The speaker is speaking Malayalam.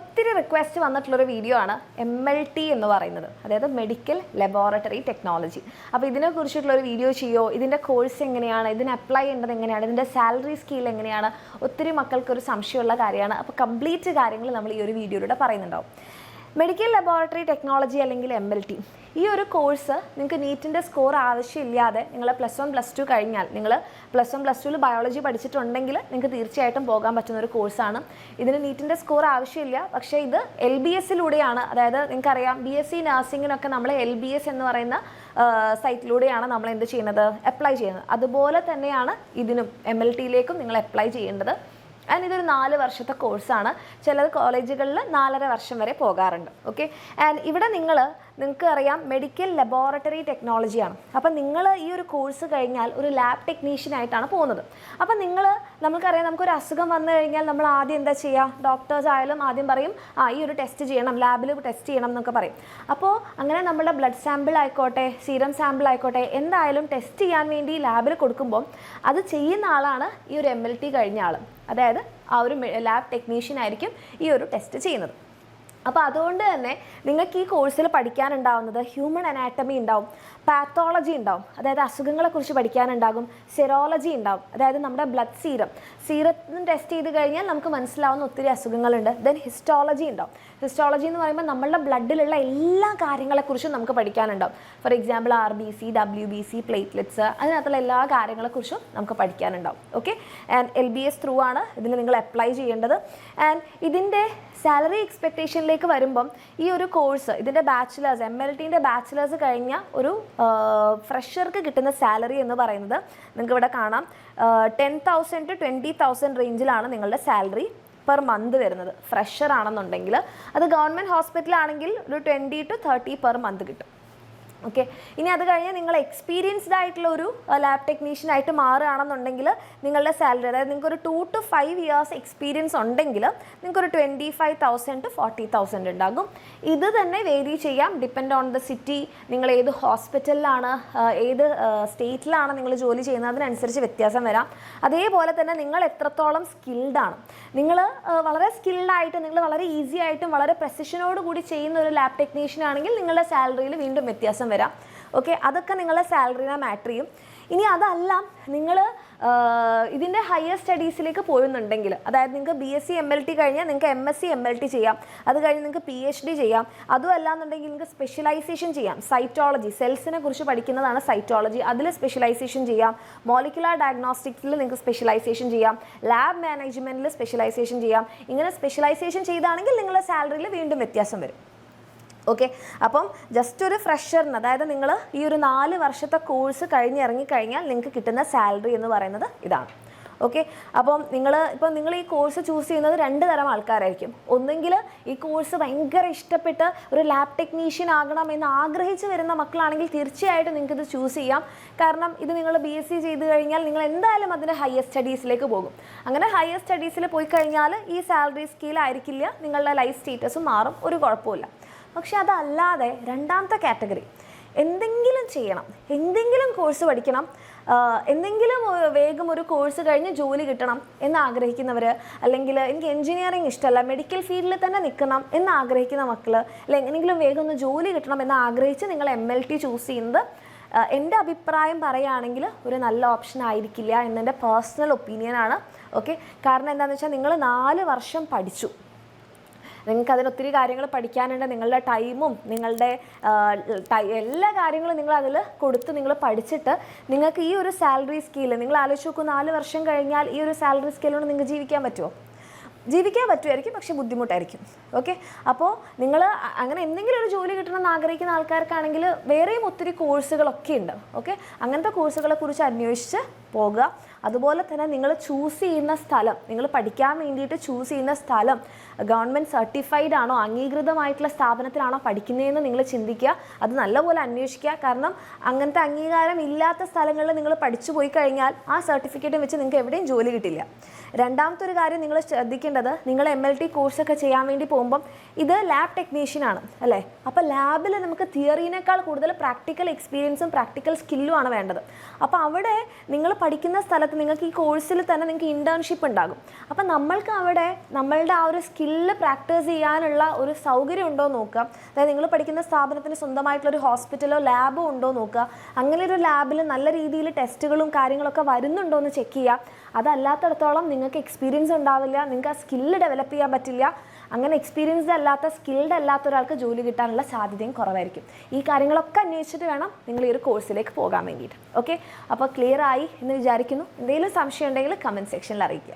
ഒത്തിരി റിക്വസ്റ്റ് വന്നിട്ടുള്ളൊരു വീഡിയോ ആണ് MLT എന്ന് പറയുന്നത്, അതായത് മെഡിക്കൽ ലബോറട്ടറി ടെക്നോളജി. അപ്പോൾ ഇതിനെക്കുറിച്ചിട്ടുള്ളൊരു വീഡിയോ ചെയ്യോ, ഇതിൻ്റെ കോഴ്സ് എങ്ങനെയാണ്, ഇതിന് അപ്ലൈ ചെയ്യേണ്ടത് എങ്ങനെയാണ്, ഇതിൻ്റെ സാലറി സ്കീൽ എങ്ങനെയാണ്, ഒത്തിരി മക്കൾക്കൊരു സംശയമുള്ള കാര്യമാണ്. അപ്പോൾ കംപ്ലീറ്റ് കാര്യങ്ങൾ നമ്മൾ ഈ ഒരു വീഡിയോയിലൂടെ പറയുന്നുണ്ടാവും. മെഡിക്കൽ ലബോറട്ടറി ടെക്നോളജി അല്ലെങ്കിൽ MLT, ഈ ഒരു കോഴ്സ് നിങ്ങൾക്ക് നീറ്റിൻ്റെ സ്കോർ ആവശ്യമില്ലാതെ നിങ്ങൾ +1 +2 കഴിഞ്ഞാൽ, നിങ്ങൾ +1 +2 ബയോളജി പഠിച്ചിട്ടുണ്ടെങ്കിൽ നിങ്ങൾക്ക് തീർച്ചയായിട്ടും പോകാൻ പറ്റുന്ന ഒരു കോഴ്സാണ്. ഇതിന് നീറ്റിൻ്റെ സ്കോർ ആവശ്യമില്ല, പക്ഷേ ഇത് LBSലൂടെയാണ്. അതായത് നിങ്ങൾക്കറിയാം BSc നഴ്സിങ്ങിനൊക്കെ നമ്മൾ LBS എന്ന് പറയുന്ന സൈറ്റിലൂടെയാണ് നമ്മൾ എന്ത് ചെയ്യുന്നത്, അപ്ലൈ ചെയ്യുന്നത്. അതുപോലെ തന്നെയാണ് ഇതിനും MLTയിലേക്കും നിങ്ങൾ അപ്ലൈ ചെയ്യേണ്ടത്. ആൻഡ് ഇതൊരു 4 വർഷത്തെ കോഴ്സാണ്. ചില കോളേജുകളിൽ 4.5 വർഷം വരെ പോകാറുണ്ട്. ഓക്കെ, ആൻഡ് ഇവിടെ നിങ്ങൾക്ക് അറിയാം മെഡിക്കൽ ലബോറട്ടറി ടെക്നോളജിയാണ്. അപ്പം നിങ്ങൾ ഈ ഒരു കോഴ്സ് കഴിഞ്ഞാൽ ഒരു ലാബ് ടെക്നീഷ്യനായിട്ടാണ് പോകുന്നത്. അപ്പം നമുക്കറിയാം, നമുക്കൊരു അസുഖം വന്നു കഴിഞ്ഞാൽ നമ്മൾ ആദ്യം എന്താ ചെയ്യുക, ഡോക്ടേഴ്സ് ആയാലും ആദ്യം പറയും ഈ ഒരു ടെസ്റ്റ് ചെയ്യണം, ലാബിൽ ടെസ്റ്റ് ചെയ്യണം എന്നൊക്കെ പറയും. അപ്പോൾ അങ്ങനെ നമ്മുടെ ബ്ലഡ് സാമ്പിൾ ആയിക്കോട്ടെ, സീറം സാമ്പിൾ ആയിക്കോട്ടെ, എന്തായാലും ടെസ്റ്റ് ചെയ്യാൻ വേണ്ടി ലാബിൽ കൊടുക്കുമ്പോൾ അത് ചെയ്യുന്ന ആളാണ് ഈ ഒരു MLT കഴിഞ്ഞ ആൾ. അതായത് ആ ഒരു ലാബ് ടെക്നീഷ്യൻ ആയിരിക്കും ഈ ഒരു ടെസ്റ്റ് ചെയ്യുന്നത്. അപ്പോൾ അതുകൊണ്ട് തന്നെ നിങ്ങൾക്ക് ഈ കോഴ്സിൽ പഠിക്കാനുണ്ടാവുന്നത് ഹ്യൂമൻ അനാറ്റമി ഉണ്ടാവും, പാത്തോളജി ഉണ്ടാവും, അതായത് അസുഖങ്ങളെക്കുറിച്ച് പഠിക്കാനുണ്ടാകും, സെറോളജി ഉണ്ടാവും, അതായത് നമ്മുടെ ബ്ലഡ് സീറത്തിന് ടെസ്റ്റ് ചെയ്ത് കഴിഞ്ഞാൽ നമുക്ക് മനസ്സിലാവുന്ന ഒത്തിരി അസുഖങ്ങളുണ്ട്. ദെൻ ഹിസ്റ്റോളജി ഉണ്ടാവും. ഹിസ്റ്റോളജി എന്ന് പറയുമ്പോൾ നമ്മളുടെ ബ്ലഡിലുള്ള എല്ലാ കാര്യങ്ങളെക്കുറിച്ചും നമുക്ക് പഠിക്കാനുണ്ടാവും. For example RBC, WBC, platelets, അതിനകത്തുള്ള എല്ലാ കാര്യങ്ങളെക്കുറിച്ചും നമുക്ക് പഠിക്കാനുണ്ടാവും. ഓക്കെ, ആൻഡ് LBS ത്രൂ ആണ് ഇതിൽ നിങ്ങൾ അപ്ലൈ ചെയ്യേണ്ടത്. ആൻഡ് ഇതിൻ്റെ സാലറി എക്സ്പെക്റ്റേഷനിലേക്ക് വരുമ്പം ഈ ഒരു കോഴ്സ്, ഇതിൻ്റെ ബാച്ചിലേഴ്സ്, MLTൻ്റെ ബാച്ചിലേഴ്സ് കഴിഞ്ഞ ഒരു ഫ്രഷർക്ക് കിട്ടുന്ന സാലറി എന്ന് പറയുന്നത് നിങ്ങൾക്ക് ഇവിടെ കാണാം, 10,000 to 20,000 റേഞ്ചിലാണ് നിങ്ങളുടെ സാലറി പെർ മന്ത് വരുന്നത്. ഫ്രഷർ ആണെന്നുണ്ടെങ്കിൽ അത് ഗവൺമെൻറ് ഹോസ്പിറ്റലാണെങ്കിൽ ഒരു 20 to 30 പെർ മന്ത് കിട്ടും. ഓക്കെ, ഇനി അത് കഴിഞ്ഞ് നിങ്ങൾ എക്സ്പീരിയൻസ്ഡ് ആയിട്ടുള്ള ഒരു ലാബ് ടെക്നീഷ്യനായിട്ട് മാറുകയാണെന്നുണ്ടെങ്കിൽ നിങ്ങളുടെ സാലറി, അതായത് നിങ്ങൾക്ക് ഒരു 2 to 5 ഇയേഴ്സ് എക്സ്പീരിയൻസ് ഉണ്ടെങ്കിൽ നിങ്ങൾക്കൊരു 25,000 to 40,000 ഉണ്ടാകും. ഇത് തന്നെ വേരി ചെയ്യാം, ഡിപ്പെൻഡ് ഓൺ ദ സിറ്റി, നിങ്ങൾ ഏത് ഹോസ്പിറ്റലിലാണ്, ഏത് സ്റ്റേറ്റിലാണ് നിങ്ങൾ ജോലി ചെയ്യുന്നത്, അതിനനുസരിച്ച് വ്യത്യാസം വരാം. അതേപോലെ തന്നെ നിങ്ങൾ എത്രത്തോളം സ്കിൽഡാണ്, നിങ്ങൾ വളരെ സ്കിൽഡായിട്ട്, നിങ്ങൾ വളരെ ഈസി ആയിട്ടും വളരെ പ്രസിഷനോട് കൂടി ചെയ്യുന്ന ഒരു ലാബ് ടെക്നീഷ്യൻ ആണെങ്കിൽ നിങ്ങളുടെ സാലറിയിൽ വീണ്ടും വ്യത്യാസം വരാം. ഓക്കെ, അതൊക്കെ നിങ്ങളുടെ സാലറിനെ മാറ്റർ ചെയ്യും. ഇനി അതല്ല, നിങ്ങൾ ഇതിൻ്റെ ഹയർ സ്റ്റഡീസിലേക്ക് പോകുന്നുണ്ടെങ്കിൽ, അതായത് നിങ്ങൾക്ക് BSc MLT കഴിഞ്ഞാൽ നിങ്ങൾക്ക് MSc MLT ചെയ്യാം, അത് കഴിഞ്ഞ് നിങ്ങൾക്ക് PhD ചെയ്യാം. അതും അല്ലാന്നുണ്ടെങ്കിൽ നിങ്ങൾക്ക് സ്പെഷ്യലൈസേഷൻ ചെയ്യാം. സൈറ്റോളജി, സെൽസിനെ കുറിച്ച് പഠിക്കുന്നതാണ് സൈറ്റോളജി, അതിൽ സ്പെഷ്യലൈസേഷൻ ചെയ്യാം. മോളിക്കുലാർ ഡയഗ്നോസ്റ്റിക്സിൽ നിങ്ങൾക്ക് സ്പെഷ്യലൈസേഷൻ ചെയ്യാം. ലാബ് മാനേജ്മെൻറ്റിൽ സ്പെഷ്യലൈസേഷൻ ചെയ്യാം. ഇങ്ങനെ സ്പെഷ്യലൈസേഷൻ ചെയ്താണെങ്കിൽ നിങ്ങളുടെ സാലറിയിൽ വീണ്ടും വ്യത്യാസം വരും. ഓക്കെ, അപ്പം ജസ്റ്റ് ഒരു ഫ്രഷറിന്, അതായത് നിങ്ങൾ ഈ ഒരു 4 വർഷത്തെ കോഴ്സ് ഇറങ്ങിക്കഴിഞ്ഞാൽ നിങ്ങൾക്ക് കിട്ടുന്ന സാലറി എന്ന് പറയുന്നത് ഇതാണ്. ഓക്കെ, അപ്പം നിങ്ങൾ ഈ കോഴ്സ് ചൂസ് ചെയ്യുന്നത് 2 തരം ആൾക്കാരായിരിക്കും. ഒന്നെങ്കിൽ ഈ കോഴ്സ് ഭയങ്കര ഇഷ്ടപ്പെട്ട് ഒരു ലാബ് ടെക്നീഷ്യൻ ആകണം എന്ന് ആഗ്രഹിച്ച് വരുന്ന മക്കളാണെങ്കിൽ തീർച്ചയായിട്ടും നിങ്ങൾക്കിത് ചൂസ് ചെയ്യാം. കാരണം ഇത് നിങ്ങൾ BSc ചെയ്ത് കഴിഞ്ഞാൽ നിങ്ങൾ എന്തായാലും അതിൻ്റെ ഹയർ സ്റ്റഡീസിലേക്ക് പോകും. അങ്ങനെ ഹയർ സ്റ്റഡീസിൽ പോയി കഴിഞ്ഞാൽ ഈ സാലറി സ്കെയിലായിരിക്കില്ല, നിങ്ങളുടെ ലൈഫ് സ്റ്റേറ്റസും മാറും, ഒരു കുഴപ്പമില്ല. പക്ഷെ അതല്ലാതെ രണ്ടാമത്തെ കാറ്റഗറി, എന്തെങ്കിലും ചെയ്യണം, എന്തെങ്കിലും കോഴ്സ് പഠിക്കണം, എന്തെങ്കിലും വേഗം ഒരു കോഴ്സ് കഴിഞ്ഞ് ജോലി കിട്ടണം എന്ന് ആഗ്രഹിക്കുന്നവർ, അല്ലെങ്കിൽ എനിക്ക് എൻജിനീയറിംഗ് ഇഷ്ടമല്ല, മെഡിക്കൽ ഫീൽഡിൽ തന്നെ നിൽക്കണം എന്ന് ആഗ്രഹിക്കുന്ന മക്കൾ, അല്ലെങ്കിൽ എങ്ങനെയെങ്കിലും വേഗം ഒന്ന് ജോലി കിട്ടണം എന്ന് ആഗ്രഹിച്ച് നിങ്ങൾ MLT ചൂസ് ചെയ്യുന്നത് എൻ്റെ അഭിപ്രായം പറയുകയാണെങ്കിൽ ഒരു നല്ല ഓപ്ഷൻ ആയിരിക്കില്ല എന്നെൻ്റെ പേഴ്സണൽ ഒപ്പീനിയനാണ്. ഓക്കെ, കാരണം എന്താണെന്ന് വെച്ചാൽ നിങ്ങൾ 4 വർഷം പഠിച്ചു, നിങ്ങൾക്ക് അതിനൊത്തിരി കാര്യങ്ങൾ പഠിക്കാനുണ്ട്. നിങ്ങളുടെ ടൈമും നിങ്ങളുടെ എല്ലാ കാര്യങ്ങളും നിങ്ങൾ അതിൽ കൊടുത്ത് നിങ്ങൾ പഠിച്ചിട്ട് നിങ്ങൾക്ക് ഈ ഒരു സാലറി സ്കെയിൽ നിങ്ങൾ ആലോചിച്ച് നോക്കൂ, 4 വർഷം കഴിഞ്ഞാൽ ഈ ഒരു സാലറി സ്കെയിലോട് നിങ്ങൾക്ക് ജീവിക്കാൻ പറ്റുമോ? ജീവിക്കാൻ പറ്റുമായിരിക്കും, പക്ഷേ ബുദ്ധിമുട്ടായിരിക്കും. ഓക്കെ, അപ്പോൾ നിങ്ങൾ അങ്ങനെ എന്തെങ്കിലും ഒരു ജോലി കിട്ടണമെന്ന് ആഗ്രഹിക്കുന്ന ആൾക്കാർക്കാണെങ്കിൽ വേറെയും ഒത്തിരി കോഴ്സുകളൊക്കെ ഉണ്ട്. ഓക്കെ, അങ്ങനത്തെ കോഴ്സുകളെ കുറിച്ച് അന്വേഷിച്ച് പോകുക. അതുപോലെ തന്നെ നിങ്ങൾ ചൂസ് ചെയ്യുന്ന സ്ഥലം, നിങ്ങൾ പഠിക്കാൻ വേണ്ടിയിട്ട് ചൂസ് ചെയ്യുന്ന സ്ഥലം ഗവൺമെൻറ് സർട്ടിഫൈഡ് ആണോ, അംഗീകൃതമായിട്ടുള്ള സ്ഥാപനത്തിലാണോ പഠിക്കുന്നതെന്ന് നിങ്ങൾ ചിന്തിക്കുക. അത് നല്ലപോലെ അന്വേഷിക്കുക. കാരണം അങ്ങനത്തെ അംഗീകാരം ഇല്ലാത്ത സ്ഥലങ്ങളിൽ നിങ്ങൾ പഠിച്ചു പോയി കഴിഞ്ഞാൽ ആ സർട്ടിഫിക്കറ്റും വെച്ച് നിങ്ങൾക്ക് എവിടെയും ജോലി കിട്ടില്ല. രണ്ടാമത്തെ ഒരു കാര്യം നിങ്ങൾ ശ്രദ്ധിക്കേണ്ടത്, നിങ്ങൾ MLT കോഴ്സൊക്കെ ചെയ്യാൻ വേണ്ടി പോകുമ്പം ഇത് ലാബ് ടെക്നീഷ്യനാണ് അല്ലേ. അപ്പോൾ ലാബിൽ നമുക്ക് തിയറീനേക്കാൾ കൂടുതൽ പ്രാക്ടിക്കൽ എക്സ്പീരിയൻസും പ്രാക്ടിക്കൽ സ്കില്ലും ആണ് വേണ്ടത്. അപ്പോൾ അവിടെ നിങ്ങൾ പഠിക്കുന്ന സ്ഥലത്ത് നിങ്ങൾക്ക് ഈ കോഴ്സിൽ തന്നെ നിങ്ങൾക്ക് ഇൻറ്റേൺഷിപ്പ് ഉണ്ടാകും. അപ്പം നമ്മൾക്ക് അവിടെ നമ്മളുടെ ആ ഒരു സ്കില്ല് പ്രാക്ടീസ് ചെയ്യാനുള്ള ഒരു സൗകര്യം ഉണ്ടോ നോക്കുക. അതായത് നിങ്ങൾ പഠിക്കുന്ന സ്ഥാപനത്തിന് സ്വന്തമായിട്ടുള്ളൊരു ഹോസ്പിറ്റലോ ലാബോ ഉണ്ടോ നോക്കുക. അങ്ങനെ ഒരു ലാബിൽ നല്ല രീതിയിൽ ടെസ്റ്റുകളും കാര്യങ്ങളൊക്കെ വരുന്നുണ്ടോ എന്ന് ചെക്ക് ചെയ്യുക. അതല്ലാത്തടത്തോളം നിങ്ങൾക്ക് എക്സ്പീരിയൻസ് ഉണ്ടാവില്ല, നിങ്ങൾക്ക് ആ സ്കില്ല് ഡെവലപ്പ് ചെയ്യാൻ പറ്റില്ല. അങ്ങനെ എക്സ്പീരിയൻസ്ഡ് അല്ലാത്ത സ്കിൽഡ് അല്ലാത്ത ഒരാൾക്ക് ജോലി കിട്ടാനുള്ള സാധ്യതയും കുറവായിരിക്കും. ഈ കാര്യങ്ങളൊക്കെ അന്വേഷിച്ചിട്ട് വേണം നിങ്ങൾ ഈ ഒരു കോഴ്സിലേക്ക് പോകാൻ വേണ്ടിയിട്ട്. ഓക്കെ, അപ്പോൾ ക്ലിയർ ആയി എന്ന് വിചാരിക്കുന്നു. എന്തെങ്കിലും സംശയം ഉണ്ടെങ്കിൽ കമൻറ്റ് സെക്ഷനിൽ അറിയിക്കുക.